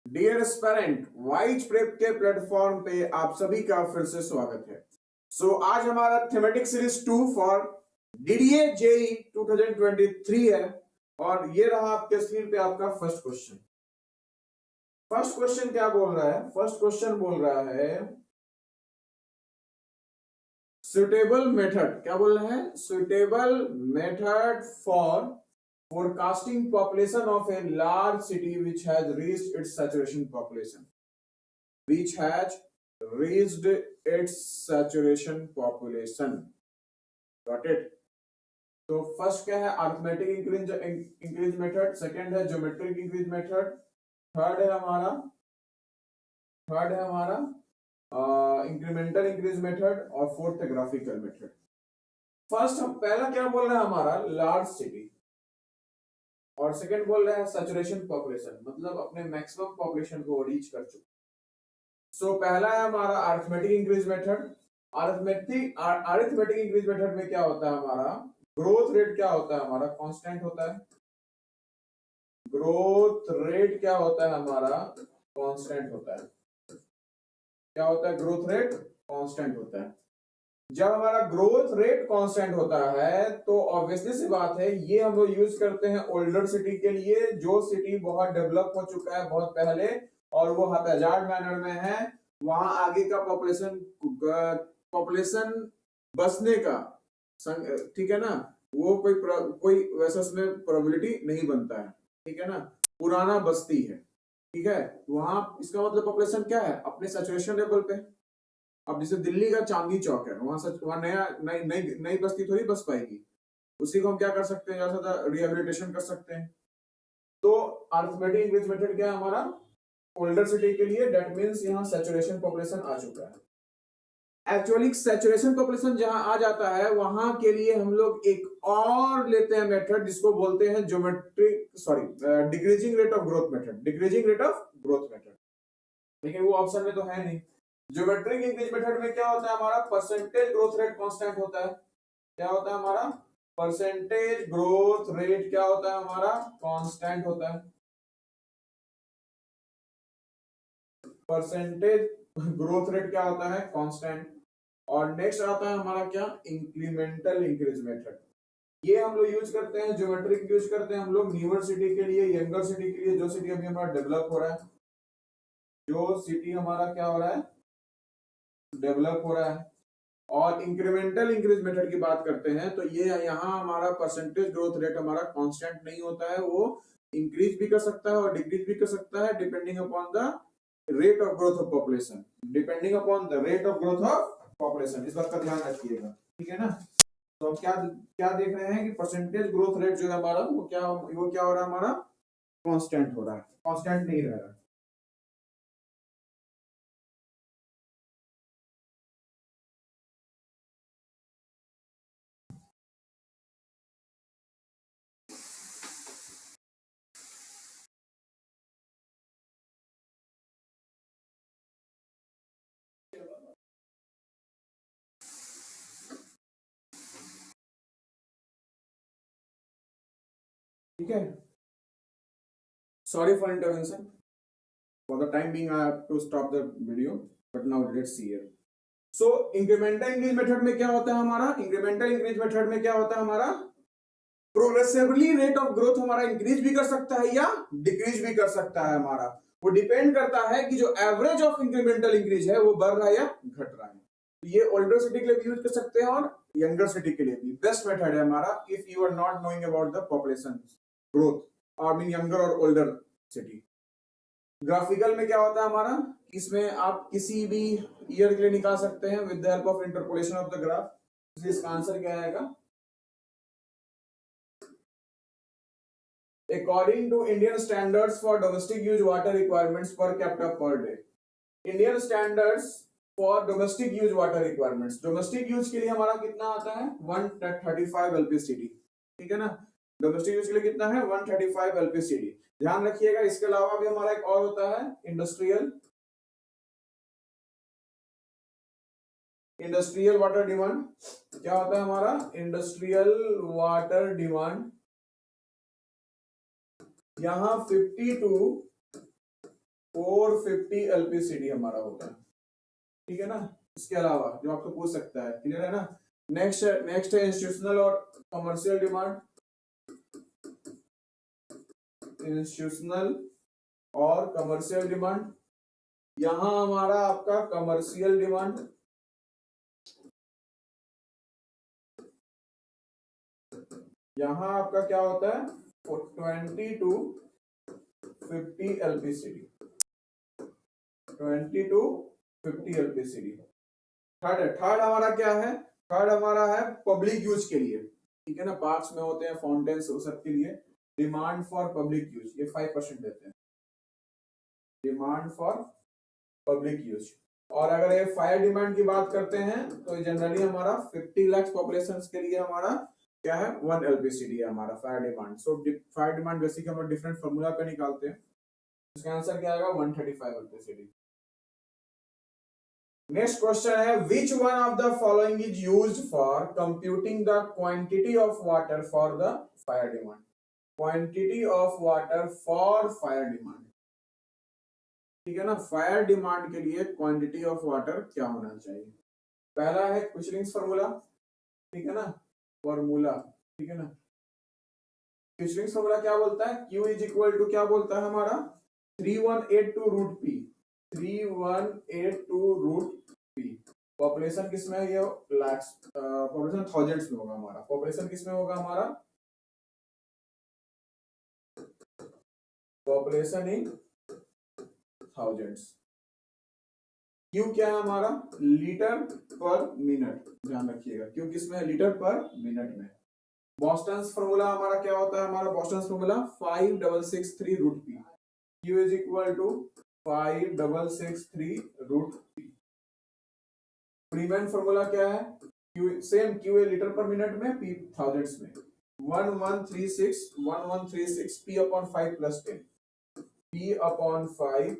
Dear aspirant, wise prep के platform पे आप सभी का फिर से स्वागत है। आज हमारा thematic series 2 for DDA JE 2023 है और ये रहा आपके स्क्रीन पे आपका फर्स्ट क्वेश्चन। फर्स्ट क्वेश्चन क्या बोल रहा है? फर्स्ट क्वेश्चन बोल रहा है सुटेबल मेथड। क्या बोल रहा है? Suitable method for forecasting population of a large city which has reached its saturation population. Which has reached its saturation population. Got it? तो फर्स्ट क्या है? अर्थमेटिक इंक्रीज मेथड, सेकंड है ज्योमेट्रिक इंक्रीज मेथड, थर्ड है हमारा incremental increase method और fourth है graphical method. First हम पहला क्या बोल रहे हैं? हमारा लार्ज सिटी और सेकंड बोल रहा है सैचुरेशन पॉपुलेशन, मतलब अपने मैक्सिमम पॉपुलेशन को रीच कर चुके। पहला है हमारा arithmetic increase method. Arithmetic increase method में क्या होता है? हमारा ग्रोथ रेट क्या होता है? हमारा कांस्टेंट होता है। ग्रोथ रेट क्या होता है? हमारा कांस्टेंट होता है। क्या होता है? ग्रोथ रेट कांस्टेंट होता है। जब हमारा ग्रोथ रेट कांस्टेंट होता है तो ऑब्वियसली सी बात है, ये हम लोग यूज करते हैं ओल्डर सिटी के लिए, जो सिटी बहुत डेवलप हो चुका है बहुत पहले और वो हैजार्ड मैनर में है। वहां आगे का पॉपुलेशन बसने का, ठीक है ना, वो कोई वैसा उसमें प्रोबेबिलिटी नहीं बनता है, ठीक है ना, पुराना बस्ती है, ठीक है। वहां इसका मतलब पॉपुलेशन क्या है? अपने सैचुरेशन लेवल पे। अब जैसे दिल्ली का चांदनी चौक है, वहां नई बस्ती थोड़ी बस पाएगी। उसी को हम क्या कर सकते हैं? ज्यादा रिहेबिलिटेशन कर सकते हैं। तो अरिथमेटिक इंक्रीज मेथड क्या है हमारा? ओल्डर सिटी के लिए, दैट मींस यहां सैचुरेशन पॉपुलेशन आ चुका है। एक्चुअली सैचुरेशन पॉपुलेशन जहां आ जाता है वहां के लिए हम लोग एक और लेते हैं मेथड जिसको बोलते हैं decreasing rate of growth method. Decreasing rate of growth method, लेकिन वो ऑप्शन में तो है नहीं। ज्योमेट्रिक इंक्रीज मेथड में क्या होता है? हमारा परसेंटेज ग्रोथ रेट कांस्टेंट होता है। क्या होता है हमारा? परसेंटेज ग्रोथ रेट क्या होता है? हमारा कांस्टेंट होता है। परसेंटेज ग्रोथ रेट क्या होता है? कांस्टेंट। और नेक्स्ट आता है हमारा क्या? Incremental increase method. ये हम लोग यूज करते हैं, ज्योमेट्रिक यूज करते हैं हम लोग न्यूअर सिटी के लिए, यंगर सिटी के लिए, जो सिटी अभी हमारा डेवलप हो रहा है, जो सिटी हमारा क्या हो रहा है? डेवलप हो रहा है। और इंक्रीमेंटल इंक्रीज मेथड की बात करते हैं तो ये यहाँ हमारा परसेंटेज ग्रोथ रेट हमारा कांस्टेंट नहीं होता है, वो इंक्रीज भी कर सकता है और डिक्रीज भी कर सकता है depending upon the rate of growth of population. Depending upon the rate of growth of population, इस बात का ध्यान रखिएगा, ठीक है ना। तो हम क्या क्या देख रहे हैं कि परसेंटेज ग्रोथ रेट जो है हमारा वो क्या हो रहा है? हमारा कांस्टेंट हो रहा है, कांस्टेंट नहीं रह रहा है। ठीक है, sorry for intervention. For the time being, I have to stop the video, but now let's see here. So, incremental increase method में क्या होता है हमारा? incremental increase method में क्या होता है हमारा? प्रोग्रेसिवली रेट ऑफ ग्रोथ हमारा इंक्रीज भी कर सकता है या डिक्रीज भी कर सकता है हमारा। वो डिपेंड करता है कि जो एवरेज ऑफ इंक्रीमेंटल इंक्रीज है वो बढ़ रहा है या घट रहा है। तो ये ओल्डर सिटी के लिए भी यूज कर सकते हैं और यंगर सिटी के लिए भी बेस्ट मेथड है हमारा, if you are not knowing about the population growth, I mean younger और ओल्डर सिटी। ग्राफिकल में क्या होता है हमारा? इसमें आप किसी भी ईयर के लिए निकाल सकते हैं with the help of interpolation of the graph. इसका आंसर क्या आएगा? According to Indian standards for domestic use water requirements per capita per day. Indian standards for domestic use water requirements. Domestic use के लिए हमारा कितना आता है? 135 LPCD, ठीक है ना। डोमेस्टिक यूज के लिए कितना है? 135 LPCD। ध्यान रखिएगा, इसके अलावा भी हमारा एक और होता है इंडस्ट्रियल वाटर डिमांड। क्या होता है हमारा? Industrial water demand. यहां 52 450 LPCD हमारा होता है, ठीक है ना। इसके अलावा जो आपको पूछ सकता है, क्लियर है ना। नेक्स्ट है इंस्टीट्यूशनल और कमर्शियल डिमांड। इंस्टीट्यूशनल और कमर्शियल डिमांड, यहां हमारा आपका कमर्शियल डिमांड, यहां आपका क्या होता है 20 to 50 LPCD, 20 to 50 LPCD। Third हमारा क्या है, थर्ड हमारा है पब्लिक यूज के लिए, ठीक है ना। पार्क्स में होते हैं, फाउंटेन्स, वो सब के लिए डिमांड फॉर पब्लिक यूज, ये 5% देते हैं, डिमांड फॉर पब्लिक यूज। और अगर ये फायर डिमांड की बात करते हैं तो जनरली हमारा 50 लाख पॉपुलेशन के लिए हमारा क्या है 1 LPCD है हमारा fire demand. So fire demand basically हम लोग डिफरेंट फॉर्मूला पे निकालते हैं, इसका आंसर क्या आएगा 135 LPCD। नेक्स्ट क्वेश्चन है which one of the following is used for computing the quantity of water for the fire demand. Quantity of water for fire demand, ठीक है ना। फायर डिमांड के लिए क्वांटिटी ऑफ वाटर क्या होना चाहिए। पहला है क्विशलिंग्स फार्मूला, ठीक है ना, फार्मूला, ठीक है ना। क्विशलिंग्स फार्मूला क्या बोलता है, Q इज इक्वल टू क्या बोलता है हमारा 3182 root P, 3182 root P. Population किसमें है, ये लैक्स, पॉपुलेशन थाउजेंड्स में होगा हमारा, पॉपुलेशन किसमें होगा हमारा, पॉपुलेशन इन थाउजेंड्स। क्यू क्या है हमारा लीटर पर मिनट, ध्यान रखिएगा क्यू किसमें है लीटर पर मिनट में। बॉस्टन्स फॉर्मूला हमारा क्या होता है, हमारा Boston's formula 5663 root P, Q is equal to 5663 root P. Freeman formula क्या है, क्यू सेम, क्यू है लीटर पर मिनट में, पी थाउजेंड्स में, 1136 P upon 5 plus 10, P upon 5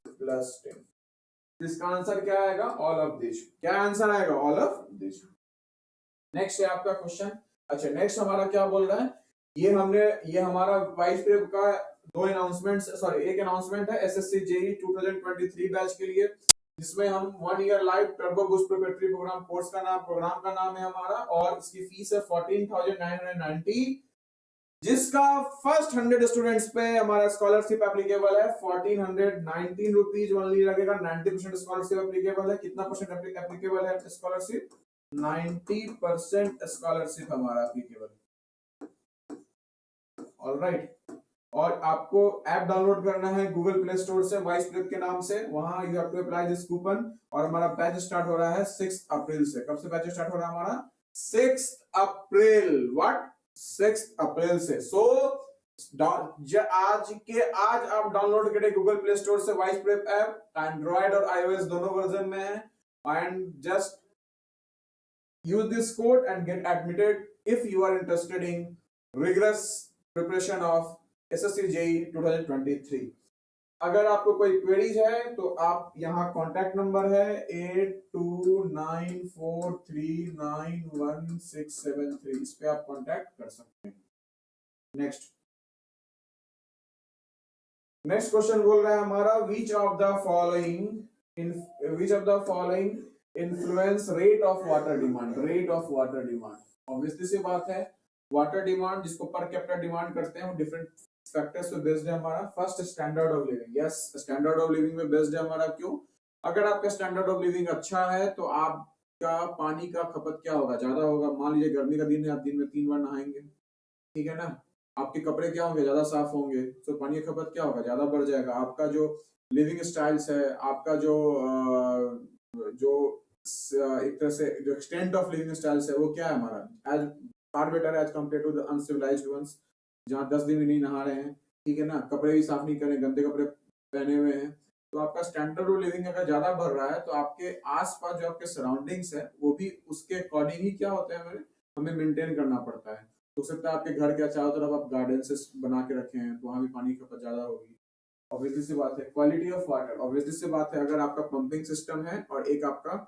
plus 10। इसका आंसर क्या आएगा ऑल ऑफ दिस, क्या आंसर आएगा ऑल ऑफ दिस। नेक्स्ट है आपका क्वेश्चन, अच्छा नेक्स्ट हमारा क्या बोल रहा है, ये हमारा वाइस प्रेप का दो अनाउंसमेंट, सॉरी एक अनाउंसमेंट है एसएससी जेई 2023 बैच के लिए, जिसमें हम 1 year live turbo boost preparatory program course का नाम है हमारा, और इसकी फीस है 14,990, जिसका फर्स्ट 100 स्टूडेंट्स पे हमारा स्कॉलरशिप एप्लीकेबल है 1419 रुपीज ओनली लगेगा। 90% स्कॉलरशिप एप्लीकेबल है, कितना परसेंट एप्लीकेबल है स्कॉलरशिप, 90% स्कॉलरशिप हमारा एप्लीकेबल। ऑलराइट, और आपको ऐप डाउनलोड करना है गूगल प्ले स्टोर से वाइस प्रेप के नाम से, वहां you have to apply this coupon. और हमारा बैच स्टार्ट हो रहा है 6 अप्रैल से। कब से बैच स्टार्ट हो रहा है हमारा 6 अप्रैल, व्हाट 6 अप्रैल से। सो आज आप डाउनलोड करें गूगल प्ले स्टोर से वाइस प्रेप ऐप, एंड्रॉइड और iOS दोनों वर्जन में है, and just use this code and get admitted if you are interested in rigorous preparation of SSC JEE 2023। अगर आपको कोई क्वेरीज है तो आप यहाँ कॉन्टैक्ट नंबर है 8294391673, इस पे आप कॉन्टैक्ट कर सकते हैं। नेक्स्ट क्वेश्चन बोल रहा है हमारा which of the following influence rate of water demand. Rate of water demand, obviously C बात है, वाटर डिमांड जिसको पर कैपिटा डिमांड करते हैं वो डिफरेंट फैक्टर्स पे बेस्ड है हमारा। First standard of living, yes standard of living में बेस्ड है हमारा। क्यों, अगर आपका स्टैंडर्ड ऑफ लिविंग अच्छा है तो आपका पानी का खपत क्या होगा, ज्यादा होगा। मान लीजिए गर्मी का दिन है, आप दिन में 3 बार नहाएंगे, ठीक है ना। आपके कपड़े क्या होंगे, ज्यादा साफ होंगे, तो पानी की खपत क्या होगा, ज्यादा बढ़ जाएगा। आपका जो लिविंग स्टाइल्स है, आपका जो एक तरह से जो एक्सटेंट ऑफ लिविंग स्टाइल्स है वो क्या है हमारा, as far better as compare to the uncivilized ones, जहाँ 10 दिन भी नहीं नहा रहे हैं, ठीक है ना, कपड़े भी साफ नहीं करें, गंदे कपड़े पहने हुए हैं। तो आपका स्टैंडर्ड ऑफ लिविंग अगर ज्यादा बढ़ रहा है तो आपके आसपास जो आपके सराउंडिंग्स है वो भी उसके अकॉर्डिंग ही क्या होते हैं, हमें मेंटेन करना पड़ता है। हो सकता है आपके घर के चारों तरफ आप गार्डन से बना के रखे हैं तो वहां भी पानी की खपत ज्यादा होगी। ऑब्वियसली सी बात है quality of water, obviously C बात है, अगर आपका पंपिंग सिस्टम है और एक आपका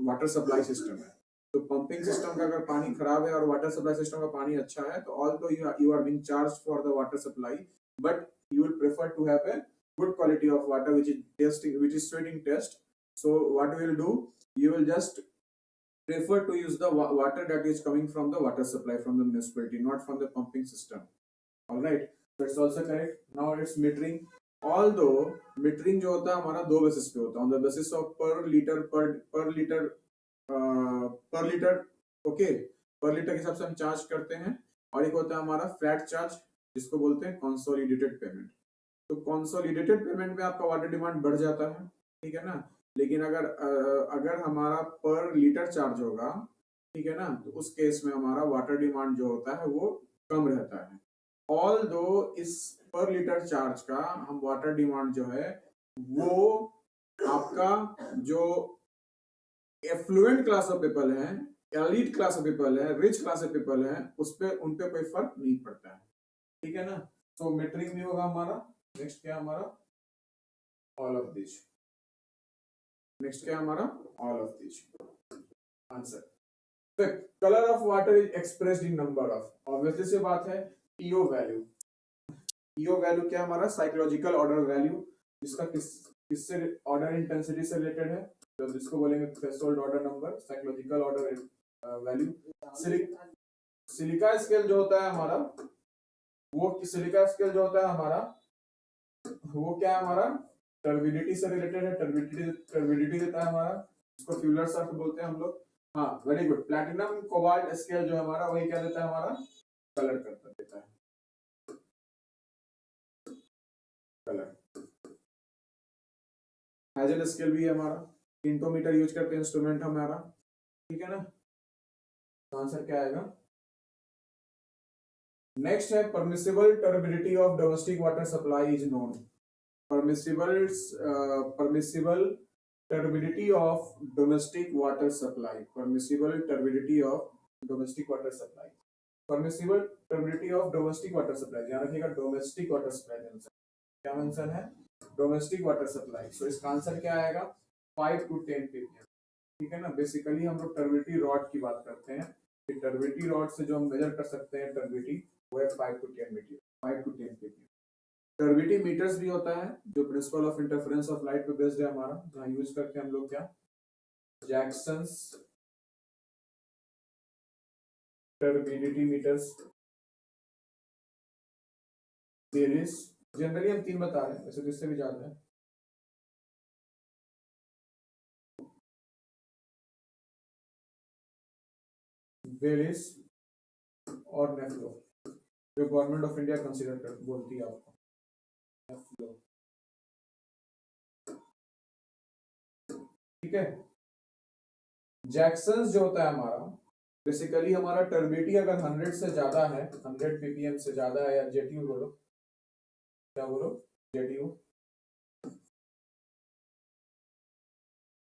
वाटर सप्लाई सिस्टम है, तो पंपिंग सिस्टम का अगर पानी खराब है और वाटर सप्लाई सिस्टम का पानी अच्छा है तो although you are being charged for the water supply, but you will prefer to have a good quality of water which is sweating test. So what we will do, you will just prefer to use the water that is coming from the water supply from the municipality, not from the pumping system. All right, so it's also correct. Now it's metering. Although metering जो होता है हमारा दो basis पे होता है, on the basis of per liter okay, पर litre के हिसाब से हम चार्ज करते हैं, और एक होता है हमारा फ्लैट चार्ज जिसको बोलते हैं कंसोलिडेटेड पेमेंट। तो कंसोलिडेटेड पेमेंट में आपका वाटर डिमांड बढ़ जाता है, ठीक है ना। लेकिन अगर हमारा पर लीटर चार्ज होगा, ठीक है ना, तो उस केस में हमारा वाटर डिमांड जो होता है वो कम रहता है। ऑल दो इस पर लीटर चार्ज का हम वाटर डिमांड जो है वो आपका जो एफ्लुएंट क्लास ऑफ पीपल है, एलीट क्लास ऑफ पीपल है, रिच क्लास ऑफ पीपल है, उस पे उन पे कोई फर्क नहीं पड़ता है, ठीक है ना। सो मीटरिंग भी होगा हमारा। नेक्स्ट क्या हमारा, ऑल ऑफ दिस। नेक्स्ट क्या हमारा, all of this. Answer, the color of water is expressed in number of, obviously से बात है, EO वैल्यू। EO वैल्यू क्या हमारा, साइकोलॉजिकल ऑर्डर वैल्यू, जिसका किससे ऑर्डर इंटेंसिटी से रिलेटेड है, तो जिसको बोलेंगे threshold order number, psychological order value. Silica scale जो होता है हमारा, वो सिलिका स्केल जो होता है हमारा वो क्या है हमारा, टर्बिडिटी से रिलेटेड है। टर्बिडिटी देता है हमारा, इसको फ्यूलर सर्फ बोलते हैं हम लोग। हाँ, very good. Platinum cobalt scale जो है हमारा, वही क्या देता है हमारा, कलर करता देता है, कलर। हैजल स्केल भी है हमारा, टिंटोमीटर यूज करते हैं इंस्ट्रूमेंट हमारा, ठीक है ना। तो आंसर क्या आएगा, नेक्स्ट है permissible turbidity of domestic water supply is known. Permissible turbidity of domestic water supply, permissible turbidity of domestic water supply, permissible turbidity of domestic water supply, ध्यान रखिएगा डोमेस्टिक वाटर सप्लाई आंसर क्या answer है, domestic water supply. सो इसका answer क्या आएगा, 5 to 10 ppm, ठीक है ना। बेसिकली हम लोग टर्बिडिटी रॉड की बात करते हैं, कि टर्बिडिटी रॉड से जो हम मेजर कर सकते हैं टर्बिडिटी, वो है 5 to 10 ppm। टर्बिडिटी मीटर्स भी होता है, जो principle of interference of light पे बेस्ड है हमारा, जहां यूज करते हैं हम लोग क्या, जैक्सन्स टर्बिडिटी मीटर्स, बेलिस। जनरली हम 3 बता रहे हैं, वैसे जिससे भी ज्यादा है, बेलिस और नेफ्लो, जो गवर्नमेंट ऑफ इंडिया कंसीडर कर बोलती है आपको, ठीक है। जैक्सन्स जो होता है हमारा, बेसिकली हमारा टर्बिडिटी अगर 100 से ज्यादा है, 100 ppm से ज्यादा है, या जेटीयू बोलो, क्या बोलो, जेटीयू,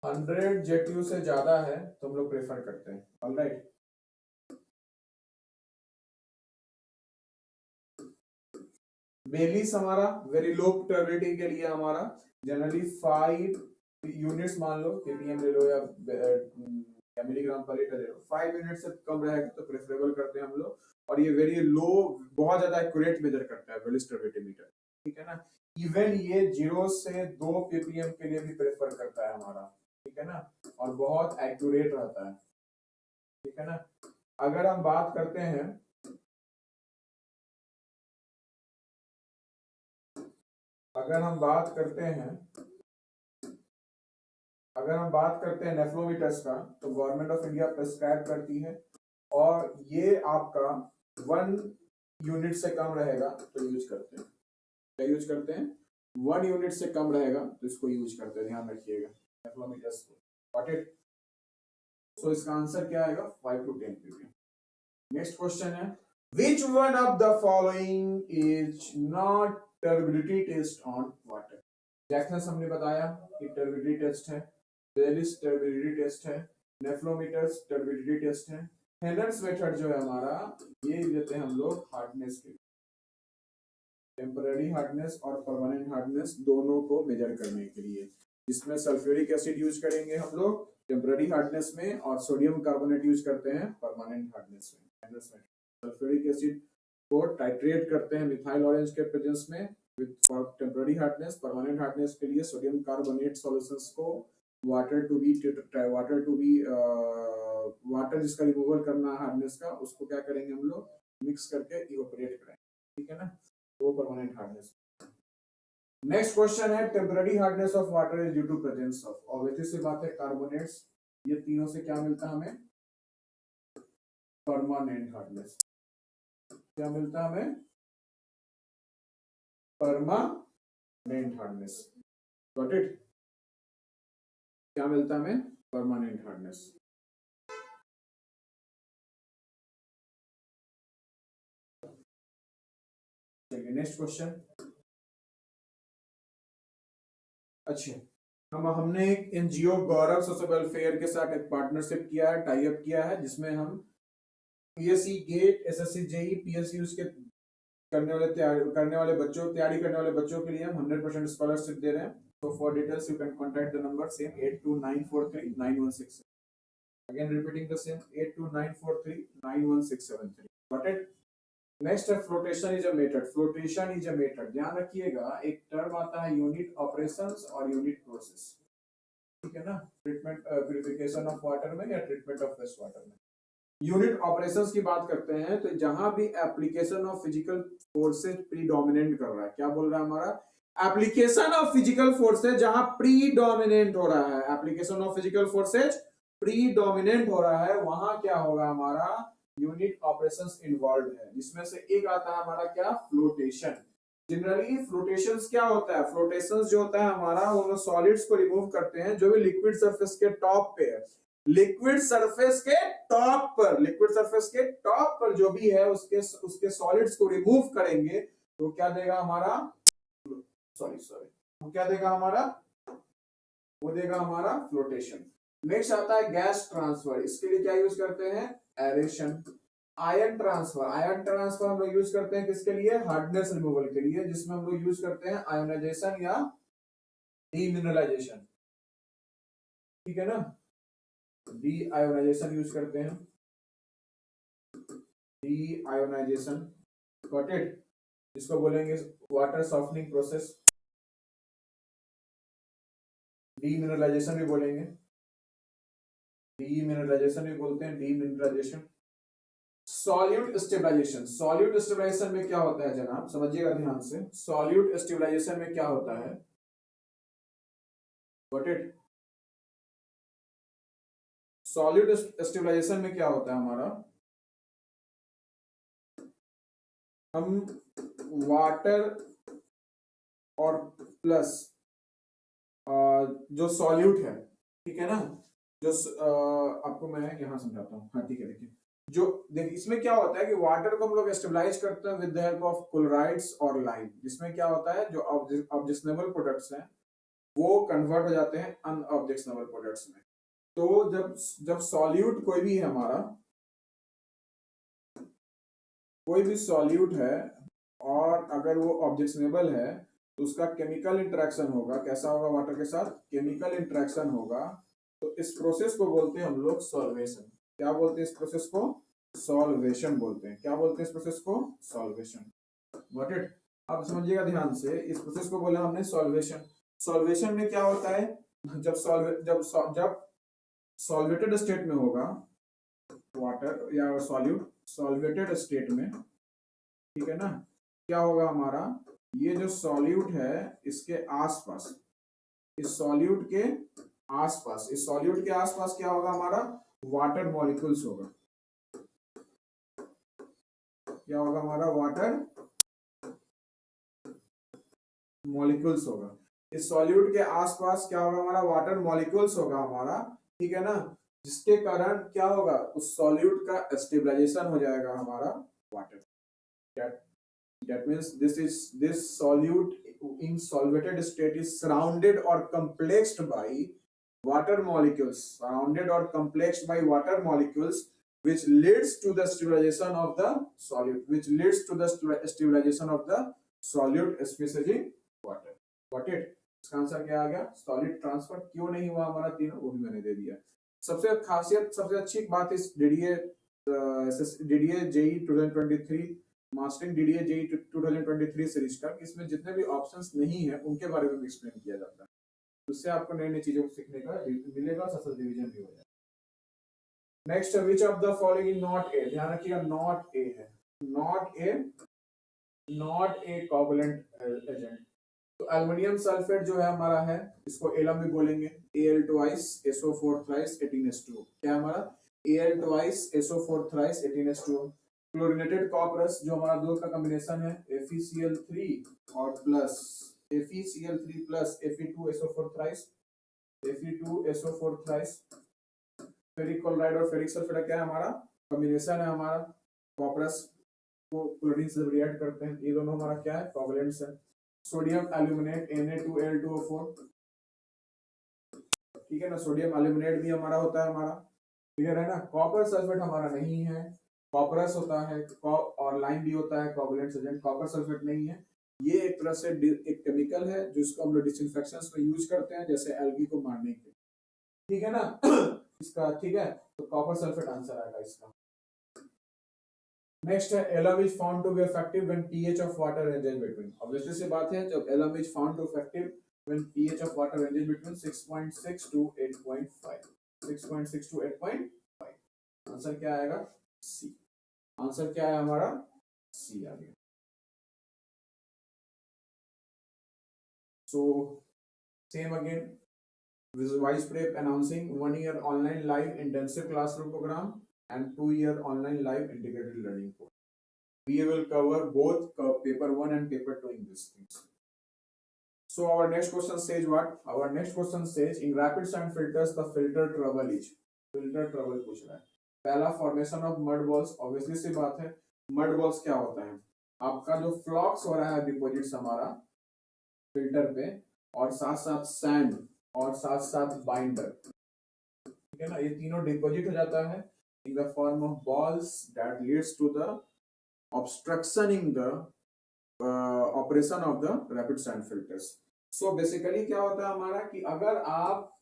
100 जेटीयू से ज्यादा है तो हम लोग प्रेफर करते हैं। ऑलराइट, बेलिस हमारा वेरी लो टर्बिडिटी के लिए हमारा जनरली 5 यूनिट्स मान लो, ppm ले लो या मिलीग्राम पर लीटर ले लो, 5 यूनिट से कम रहेगा तो प्रेफरेबल करते हैं हम लोग। और ये वेरी लो, बहुत ज्यादा एक्यूरेट मेजर करता है बेलिस टर्बिडिटी मीटर, ठीक है ना। इवन ये 0 से 2 ppm के लिए भी प्रेफर करता है हमारा, ठीक है ना, और बहुत एक्यूरेट रहता है, ठीक है ना। अगर हम बात करते हैं, अगर हम बात करते हैं नेफ्लोमीटर्स का, तो गवर्नमेंट ऑफ इंडिया प्रिस्क्राइब करती है, और ये आपका 1 यूनिट से कम रहेगा तो यूज करते हैं, क्या यूज करते हैं, 1 यूनिट से कम रहेगा तो इसको यूज करते हैं, ध्यान रखिएगा नेफ्लोमीटर्स को। Got it. सो इसका आंसर क्या आएगा, 5 to 10 ppm। नेक्स्ट क्वेश्चन है, which one of the following is not turbidity test on water। Jackson हमने बताया कि टर्बिडिटी टेस्ट है, बेलिस टर्बिडिटी टेस्ट है, नेफ्लोमीटर्स टर्बिडिटी टेस्ट है। हेनर्स मेथड जो है हमारा, ये देते हैं हम लोग हार्डनेस के लिए, टेम्पररी हार्डनेस और परमानेंट हार्डनेस दोनों को मेजर करने के लिए, जिसमें सल्फ्यूरिक एसिड यूज करेंगे हम लोग टेम्पररी हार्डनेस में, और सोडियम कार्बोनेट यूज करते हैं परमानेंट हार्डनेस में। हेनर्स मेथड, सल्फ्यूरिक एसिड को टाइट्रेट करते हैं मिथाइल ऑरेंज के प्रेजेंस में, with for temporary hardness. Permanent hardness के लिए सोडियम कार्बोनेट सॉल्यूशंस को वाटर टू बी वाटर जिसका रिमूवल करना है हार्डनेस का, उसको क्या करेंगे हम लोग, मिक्स करके इवेपोरेट करेंगे, ठीक है ना, तो परमानेंट हार्डनेस। नेक्स्ट क्वेश्चन है temporary hardness of water is due to presence of, obvious सी बात है कार्बोनेट्स, ये तीनों से क्या मिलता है हमें, परमानेंट हार्डनेस। क्या मिलता है हमें, परमानेंट हार्डनेस। गॉट इट, क्या मिलता है हमें, परमानेंट हार्डनेस। चलिए नेक्स्ट क्वेश्चन। अच्छा, हमने एक एनजीओ गौरव सोशल वेलफेयर के साथ एक पार्टनरशिप किया है, टाई अप किया है, जिसमें हम PSC GATE, SSC JE, PSU के तैयारी करने वाले बच्चों के लिए हम 100% स्कॉलरशिप दे रहे हैं। तो for details you can contact the number same 8294391673। Again repeating the same 8294391673। Got it. Next है flotation is a method. Flotation is a method, ध्यान रखिएगा एक टर्म आता है यूनिट ऑपरेशंस और यूनिट प्रोसेस, ठीक है ना, ट्रीटमेंट प्यूरिफिकेशन ऑफ वाटर में या ट्रीटमेंट ऑफ वेस्ट वाटर में। यूनिट ऑपरेशंस की बात करते हैं तो जहां भी application of physical forces predominant कर रहा है, क्या बोल रहा है हमारा, एप्लीकेशन ऑफ फिजिकल फोर्सेज जहां प्रीडोमिनेंट हो रहा है, application of physical forces predominant हो रहा है, वहां क्या होगा हमारा, यूनिट ऑपरेशंस इन्वॉल्व है, जिसमें से एक आता है हमारा क्या, फ्लोटेशन। जनरली फ्लोटेशंस क्या होता है, फ्लोटेशंस जो होता है हमारा, वो सॉलिड्स को रिमूव करते हैं जो भी लिक्विड सरफेस के टॉप पे है, लिक्विड सरफेस के टॉप पर, लिक्विड सरफेस के टॉप पर जो भी है उसके सॉलिड्स को रिमूव करेंगे तो क्या देगा हमारा, वो क्या देगा हमारा, वो देगा हमारा फ्लोटेशन। नेक्स्ट आता है गैस ट्रांसफर, इसके लिए क्या यूज करते हैं, aeration. Ion transfer, ion transfer हम लोग यूज करते हैं किसके लिए, हार्डनेस रिमूवल के लिए, जिसमें हम लोग यूज करते हैं आयोनाइजेशन या डीमिनरलाइजेशन, ठीक है ना, डी आयोनाइजेशन यूज करते हैं, डी आयोनाइजेशन, गॉट इट, इसको बोलेंगे वाटर सॉफ्टनिंग प्रोसेस, डीमिनरलाइजेशन भी बोलेंगे, डीमिनरलाइजेशन भी बोलते हैं, demineralization. Solute stabilization, solute stabilization में क्या होता है जनाब, समझिएगा ध्यान से, सॉल्यूट स्टेबलाइजेशन में क्या होता है, गॉट इट, सॉल्यूट स्टेबलाइजेशन में क्या होता है हमारा, हम वाटर और प्लस जो सॉल्यूट है, ठीक है ना, जो आपको मैं यहां समझाता हूँ, हाँ ठीक है, देखिए जो देखिए इसमें क्या होता है कि वाटर को हम लोग स्टेबलाइज करते हैं with the help of chlorides और लाइम, जिसमें क्या होता है जो ऑब्जेक्शनेबल प्रोडक्ट्स हैं वो कन्वर्ट हो जाते हैं अनऑब्जेक्शनेबल प्रोडक्ट्स में। तो जब सॉल्यूट कोई भी है हमारा, कोई भी सॉल्यूट है और अगर वो ऑब्जेक्शनेबल है तो उसका केमिकल इंटरेक्शन होगा, कैसा होगा, वाटर के साथ केमिकल इंटरेक्शन होगा, तो इस प्रोसेस को बोलते हैं हम लोग सॉल्वेशन। क्या बोलते हैं इस प्रोसेस को, सॉल्वेशन बोलते हैं। क्या बोलते हैं इस प्रोसेस को, सॉल्वेशन। Got it. अब समझिएगा ध्यान से, इस प्रोसेस को बोला हमने सॉल्वेशन। सॉल्वेशन में क्या होता है, जब सॉल्वेटेड स्टेट में होगा वाटर या सॉल्यूट, सॉल्वेटेड स्टेट में, ठीक है ना, क्या होगा हमारा, ये जो सॉल्यूट है इसके आसपास, इस सॉल्यूट के आसपास, इस सॉल्यूट के आसपास क्या होगा हमारा, वाटर मॉलिक्यूल्स होगा, क्या होगा हमारा, वाटर मॉलिक्यूल्स होगा, इस सॉल्यूट के आसपास क्या होगा हमारा, वाटर मॉलिक्यूल्स होगा हमारा, ठीक है ना, जिसके कारण क्या होगा, उस सॉल्यूट का स्टेबलाइजेशन हो जाएगा हमारा water. That means this solute in solvated state is surrounded or complexed by water molecules, surrounded or complexed by water molecules, which leads to the stabilization of the solute, which leads to the stabilization of the solute species in water. Got it? इसका answer क्या आ गया, solid transfer क्यों नहीं हुआ हमारा तीनों, वो भी मैंने दे दिया। सबसे खासियत, सबसे अच्छी बात इस DDA JE 2023 mastering DDA JE 2023 series का, इसमें जितने भी ऑप्शंस नहीं है उनके बारे में एक्सप्लेन किया जाता है, उससे आपको नई नई चीजों को सीखने का मिलेगा, सक्सेस डिवीजन भी हो जाएगा। Next, which of the following not a, ध्यान रखिएगा नॉट ए है, not a, not a covalent agent. तो एल्युमिनियम सल्फेट जो है हमारा है, इसको एलम भी बोलेंगे, Al twice SO4 thrice 18s2, क्या हमारा Al twice SO4 thrice 18s2। Chlorinated copperas जो हमारा दो का कॉम्बिनेशन है FeCl3 और प्लस FeCl3 प्लस Fe2SO4 thrice, Fe2SO4 thrice। Ferric chloride और फेरिक सल्फेट क्या है हमारा कॉम्बिनेशन है, हमारा कॉपरस को क्लोरीन से रिएक्ट करते हैं, ये दोनों हमारा क्या है कोवैलेंट्स है। सोडियम एल्यूमिनेट Na2Al2O4, ठीक है ना, सोडियम एल्यूमिनेट भी हमारा होता है, हमारा क्लियर है ना। कॉपर सल्फेट हमारा नहीं है, कॉपरस होता है और लाइम भी होता है कोवैलेंट एजेंट, कॉपर सल्फेट नहीं है। ये एक तरह से एक केमिकल है जिसको हम लोग डिसइंफेक्शंस में यूज करते हैं, जैसे एल्गी को मारने के, ठीक है ना इसका, ठीक है, तो कॉपर सल्फेट आंसर आएगा इसका। नेक्स्ट है alum is found to be effective when pH of water ranges between, obviously C बात है, जब alum is found to effective when pH of water ranges between 6.6 to 8.5, 6.6 to 8.5, answer क्या आएगा सी, answer क्या है हमारा सी आ गया। So same again, Vice Prep announcing 1-year online live intensive classroom program and 2-year online live integrated learning course. We will cover both paper 1 and paper 2 in these things. So our next question says what? Our next question says in rapid sand filters the filter trouble is, filter trouble पूछ रहा है। पहला formation of mud balls, obviously सी बात है, mud balls क्या होता है, आपका जो फ्लॉक्स हो रहा है डिपॉजिट्स हमारा फिल्टर पे, और साथ साथ सैंड और साथ साथ बाइंडर, ठीक है ना, ये तीनों डिपॉजिट हो जाता है in the form of balls that leads to the obstruction in the operation of the rapid sand filters. So basically क्या होता है हमारा कि अगर आप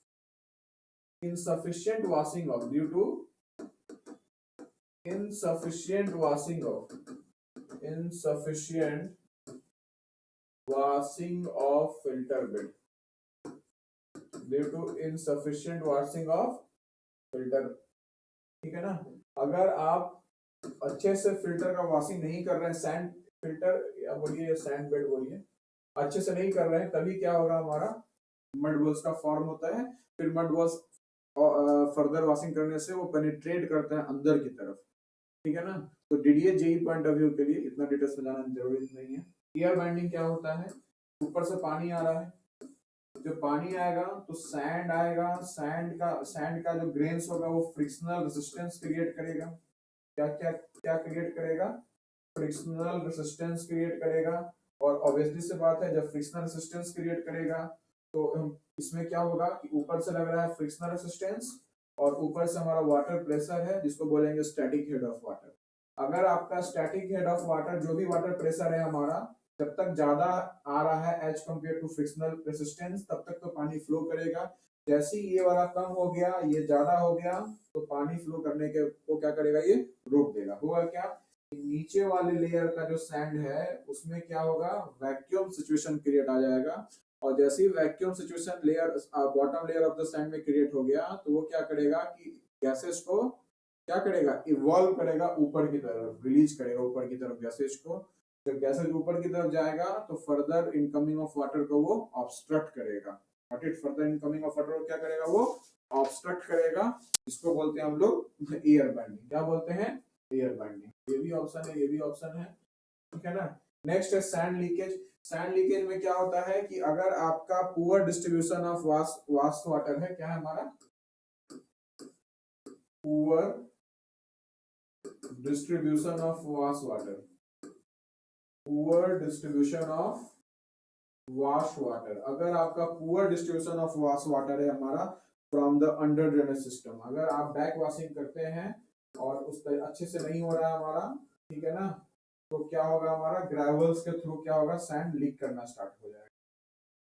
insufficient washing of, due to insufficient washing of filter bed, due to insufficient washing of filter, ठीक है ना, अगर आप अच्छे से फिल्टर का वॉशिंग नहीं कर रहे हैं, सैंड फिल्टर या बोलिए सैंड बेड बोलिए, अच्छे से नहीं कर रहे हैं, तभी क्या होगा हमारा मड बॉल्स का फॉर्म होता है। फिर मड बॉल्स फर्दर वॉशिंग करने से वो पेनिट्रेट करते हैं अंदर की तरफ, ठीक है ना। तो DDA JE point of view के लिए इतना डिटेल्स में जाना जरूरी नहीं है। एयर बाइंडिंग क्या होता है, ऊपर से पानी आ रहा है, जब पानी आएगा तो सैंड आएगा, सैंड का जो ग्रेन्स होगा वो फ्रिक्शनल रेजिस्टेंस क्रिएट करेगा, क्या क्या क्या क्रिएट करेगा, फ्रिक्शनल रेजिस्टेंस क्रिएट करेगा। और ऑब्वियसली से बात है, जब फ्रिक्शनल रेजिस्टेंस क्रिएट करेगा तो इसमें क्या होगा कि ऊपर से लग रहा है फ्रिक्शनल रेजिस्टेंस और ऊपर से हमारा वाटर प्रेशर है जिसको बोलेंगे स्टैटिक हेड ऑफ वाटर। अगर आपका स्टैटिक हेड ऑफ वाटर, जो भी वाटर प्रेशर है हमारा, जब तक ज्यादा आ रहा है as compare to frictional resistance, तब तक तो पानी फ्लो करेगा। जैसे ही ये वाला कम हो गया, ये ज्यादा हो गया, तो पानी फ्लो करने के को क्या करेगा, ये रोक देगा। होगा क्या, नीचे वाले लेयर का जो सैंड है उसमें क्या होगा, वैक्यूम सिचुएशन क्रिएट आ जाएगा, और जैसे ही vacuum situation layer bottom layer of the sand में क्रिएट हो गया, तो वो क्या करेगा कि गैसेस को क्या करेगा, इवॉल्व करेगा ऊपर की तरफ, रिलीज करेगा ऊपर की तरफ गैसेस को। जब गैसेस ऊपर की तरफ जाएगा तो फर्दर इनकमिंग ऑफ वाटर को वो ऑब्स्ट्रक्ट करेगा, फर्दर इनकमिंग ऑफ वाटर को क्या करेगा, वो ऑब्स्ट्रक्ट करेगा। इसको बोलते हैं हम लोग एयर बाइंडिंग, क्या बोलते हैं, एयर बाइंडिंग। ये भी ऑप्शन है, ये भी ऑप्शन है, ठीक है ना। नेक्स्ट है सैंड लीकेज। सैंड लीकेज में क्या होता है कि अगर आपका poor distribution of vast water है, क्या है हमारा poor distribution of vast water, poor distribution of wash water, अगर आपका poor distribution of wash water है हमारा from the under drainage system, अगर आप बैक वॉशिंग करते हैं और उस पर अच्छे से नहीं हो रहा है हमारा, ठीक है ना, तो क्या होगा हमारा ग्रेवल्स के थ्रू क्या होगा, सैंड लीक करना स्टार्ट हो जाएगा,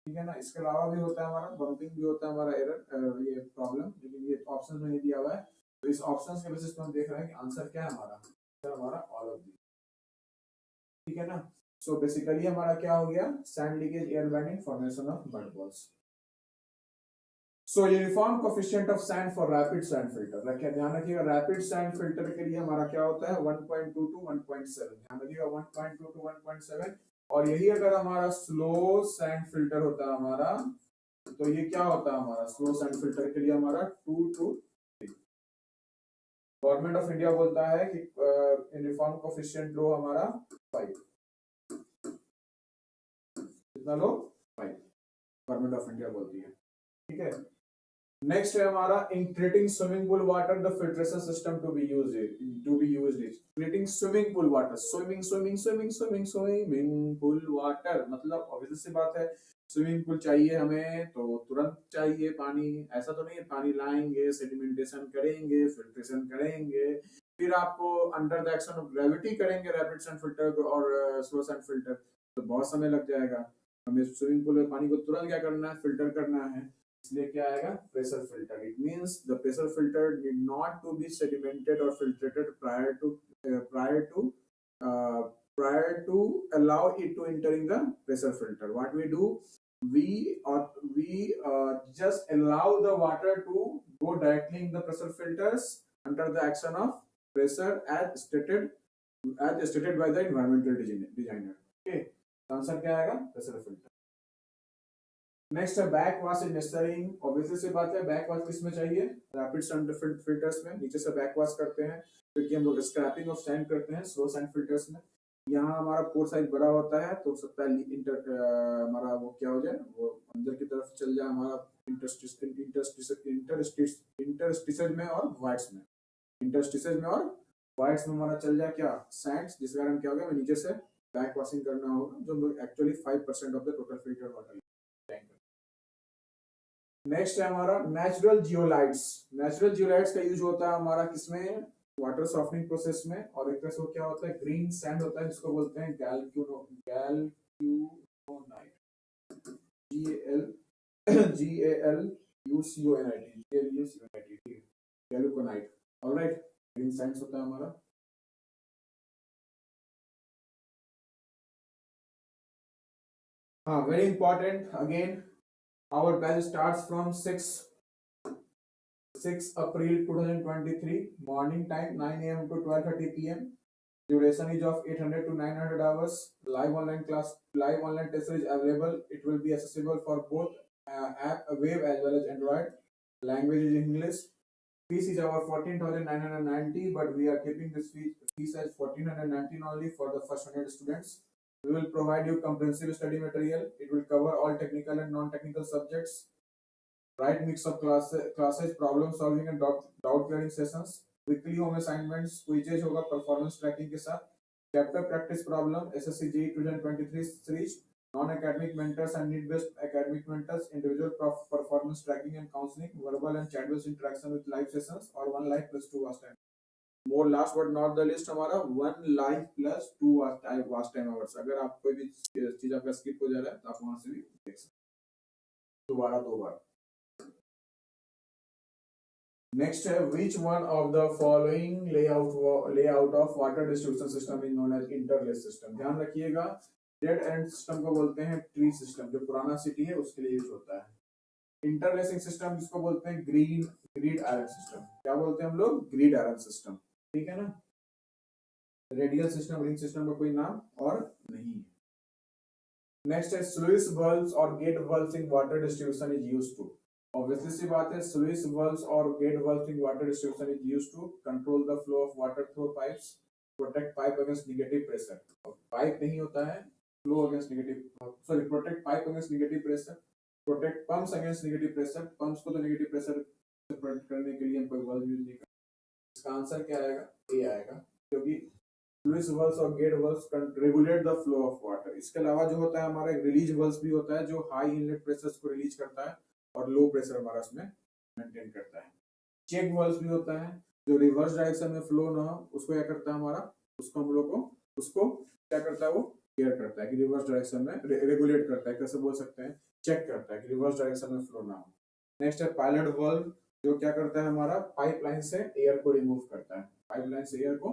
ठीक है ना। इसके अलावा भी होता है हमारा बम्पिंग भी होता है हमारा एरर, ये प्रॉब्लम, लेकिन ये ऑप्शन में नहीं दिया हुआ है। तो इस ऑप्शन के बेसिस पे हम देख रहे हैं कि आंसर क्या है हमारा, ऑल ऑफ दी। ठीक है ना। सो बेसिकली हमारा क्या हो गया, sand leakage, air bending, formation of mud balls. So uniform coefficient of sand for rapid sand filter, रखिए ध्यान रखिएगा, रैपिड सैंड फिल्टर के लिए हमारा क्या होता है 1.2 टू 1.7, ध्यान रखिएगा 1.2 टू 1.7। और यही अगर हमारा स्लो सैंड फिल्टर होता है हमारा, तो ये क्या होता है हमारा स्लो सैंड फिल्टर के लिए हमारा 2 टू 3। गवर्नमेंट ऑफ इंडिया बोलता है कि यूनिफॉर्म कोफिशिएंट लो हमारा 5, कितना लो 5, गवर्नमेंट ऑफ इंडिया बोलती है, ठीक है। नेक्स्ट है हमारा in treating swimming pool water the filtration system to be used is treating swimming pool water, swimming pool water मतलब ऑब्वियस सी बात है, स्विमिंग पूल चाहिए हमें तो तुरंत चाहिए पानी, ऐसा तो नहीं है पानी लाएंगे, सेडिमेंटेशन करेंगे, फिल्ट्रेशन करेंगे, फिर आपको under the action of gravity करेंगे रैपिड सैंड फिल्टर और स्लो सैंड फिल्टर, तो बहुत समय लग जाएगा। हमें स्विमिंग पूल में पानी को तुरंत क्या करना है, फिल्टर करना है, इसलिए क्या आएगा pressure filter. It means the pressure filter need not to be sedimented और filtrated prior to allow it to enter in the pressure filter. What we do, we just allow the water to go directly in the pressure filters under the action of pressure as stated by the environmental designer. Okay, answer क्या आएगा pressure filter. Next है back wash is necessary, obviously C बात है back wash किसमें चाहिए, rapid sand filters में, नीचे से बैक वॉश करते हैं क्योंकि हम लोग स्क्रैपिंग ऑफ सैंड करते हैं स्लो सैंड फिल्टर्स में। यहाँ हमारा पोर साइज बड़ा होता है तो हो सकता है हमारा वो क्या हो जाए, वो अंदर की तरफ चल जाए हमारा इंटरस्टिसेज में और वाइट्स में, इंटरस्टिसेज में और वाइट्स में हमारा चल जाए क्या सैंड्स, जिस कारण क्या हो गया हमें नीचे से बैक वॉशिंग करना होगा, जो actually 5% of the total filter water. Next है हमारा नेचुरल जियोलाइट्स। नेचुरल जियोलाइट्स का यूज होता है हमारा किसमें, वाटर सॉफ्टनिंग प्रोसेस में, और एक तरह से क्या होता है ग्रीन सैंड होता है जिसको बोलते हैं गैल्क्यूनाइट, GALUCONIT, गैल्यूकोनाइट, ऑलराइट, ग्रीन सैंड होता है हमारा। हाँ very important again, our batch starts from 6 April 2023, morning time 9 a.m. to 12:30 p.m. Duration is of 800 to 900 hours. Live online test is available. It will be accessible for both app, web as well as Android. Language is English. Fees is our 14,990, but we are keeping this fees as 1,419 only for the first 100 students. We will provide you comprehensive study material. It will cover all technical and non-technical subjects. Right mix of classes, problem solving and doubt clearing sessions. Weekly home assignments, quizzes होगा performance tracking के साथ. Chapter practice problem, SSC JEE 2023 series. Non-academic mentors and need-based academic mentors, individual performance tracking and counseling, verbal and chat-based interaction with live sessions, or 1 live plus 2 watch time. More last but not the least हमारा 1 live plus 2 watch time hours। अगर आप कोई भी चीज आपका skip हो जा रहा है तो आप वहां से भी देख सकते हैं दोबारा 2 बार। नेक्स्ट है which one of the following layout of water distribution system is known as interlace system. ध्यान रखिएगा डेड एंड सिस्टम को बोलते हैं ट्री सिस्टम, जो पुराना सिटी है उसके लिए यूज होता है। इंटरलेसिंग सिस्टम जिसको बोलते हैं ग्रिड आयरन सिस्टम, क्या बोलते हैं हम लोग ग्रिड आयरन सिस्टम, ठीक है ना। रेडियल सिस्टम रिंग सिस्टम का कोई नाम और नहीं है। नेक्स्ट है स्लुइस वाल्व्स और gate valves in water distribution is used to, obviously C बात है स्लुइस वाल्व्स और gate valves in water distribution is used to control the flow of water through pipes, protect pipe against negative pressure. Pipe नहीं होता है flow against negative, sorry protect pipe against negative pressure, protect pumps against negative pressure, pumps को तो negative pressure से protect करने के लिए हम कोई वाल्व यूज नहीं करते। इसका आंसर क्या आएगा, ए आएगा, क्योंकि फ्लुइस वाल्व्स और gate valves regulate the flow of water. इसके अलावा जो होता है हमारा रिलीज वाल्व्स भी होता है जो हाई इनलेट प्रेशर्स को रिलीज करता है और लो प्रेशर हमारा उसमें मेंटेन करता है। चेक वाल्व्स भी होता है जो रिवर्स डायरेक्शन में फ्लो ना हो उसको क्या करता है हमारा, उसको हम लोग को उसको क्या करता है वो केयर करता है कि रिवर्स डायरेक्शन में रेगुलेट करता है, कैसे बोल सकते हैं चेक करता है कि रिवर्स डायरेक्शन में फ्लो ना हो। नेक्स्ट है पायलट वाल्व जो क्या करता है हमारा पाइपलाइन से एयर को रिमूव करता है, पाइपलाइन से एयर को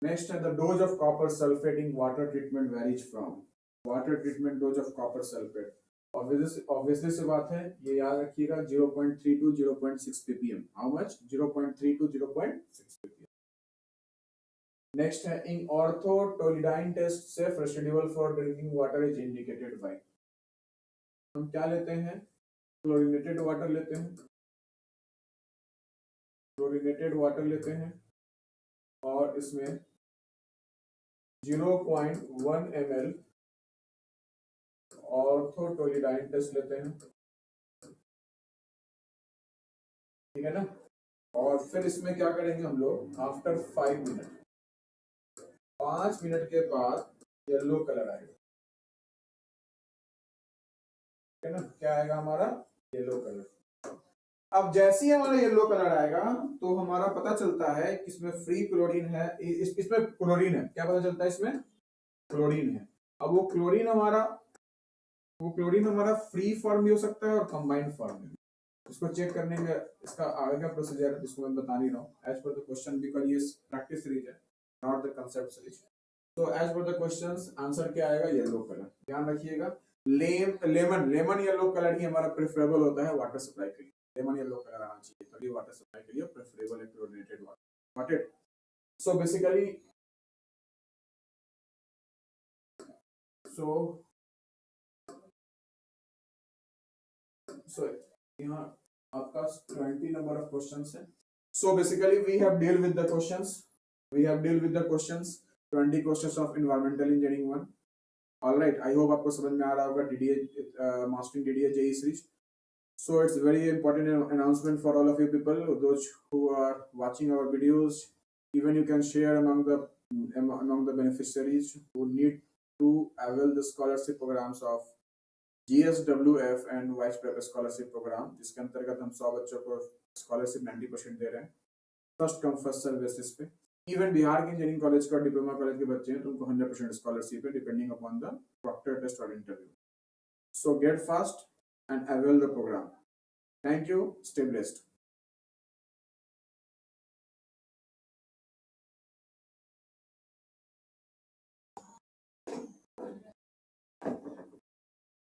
नेक्स्ट है the dose of copper sulphate in water treatment varies from water treatment dose of copper sulphate. Obviously से बात है, ये याद रखिएगा 0.3 to 0.6 ppm। How much? 0.3 to 0.6 ppm। Next है in orthotolidine test safe residual for drinking water is indicated by. हम क्या लेते हैं? क्लोरीनेटेड वाटर लेते हैं, क्लोरीनेटेड वाटर लेते हैं और इसमें 0.1 ml ऑर्थोटोलिडाइन टेस्ट लेते हैं, ठीक है ना। और फिर इसमें क्या करेंगे हम लोग? आफ्टर 5 मिनट, 5 मिनट के बाद येलो कलर आएगा, ठीक है ना। क्या आएगा हमारा? Yellow colour. अब जैसे ही हमारा येलो कलर आएगा तो हमारा पता चलता है कि इसमें फ्री क्लोरीन है, इसमें क्लोरीन है। क्या पता चलता है? इसमें क्लोरीन है। अब वो क्लोरीन हमारा फ्री फॉर्म भी हो सकता है और कंबाइंड फॉर्म में। इसको चेक करने में इसका आगे का प्रोसीजर है जिसको मैं बता नहीं रहा हूँ, as per the question, because ये प्रैक्टिस सीरीज है, नॉट द कंसेप्ट सीरीज। तो as per the questions answer क्या आएगा? Yellow colour. ध्यान रखिएगा, लेमन येलो कलर ही हमारा प्रेफरेबल होता है वाटर सप्लाई के लिए। लेमन येलो कलर आना चाहिए, तभी वाटर सप्लाई के लिए प्रेफरेबल है chlorinated water. Got it? So basically so यहाँ आपका 20 नंबर ऑफ क्वेश्चंस है। So basically we have deal with the questions 20 questions of environmental engineering 1। Alright, I hope आपको समझ में आ रहा होगा DDA mastering DDA JEE series. So it's very important announcement for all of you people, those who are watching our videos. Even you can share among the beneficiaries who need to avail the scholarship programs of GSWF and Vice Prep Scholarship Program, जिसके अंतर्गत हम 100 बच्चों को scholarship 90% दे रहे हैं, first come first serve basis पे। Even Bihar के इंजीनियरिंग कॉलेज का डिप्लोमा कॉलेज के बच्चे हैं तो उनको 100% स्कॉलरशिप है, depending upon the proctor test और interview. So get fast and avail the program. Thank you. Stay blessed.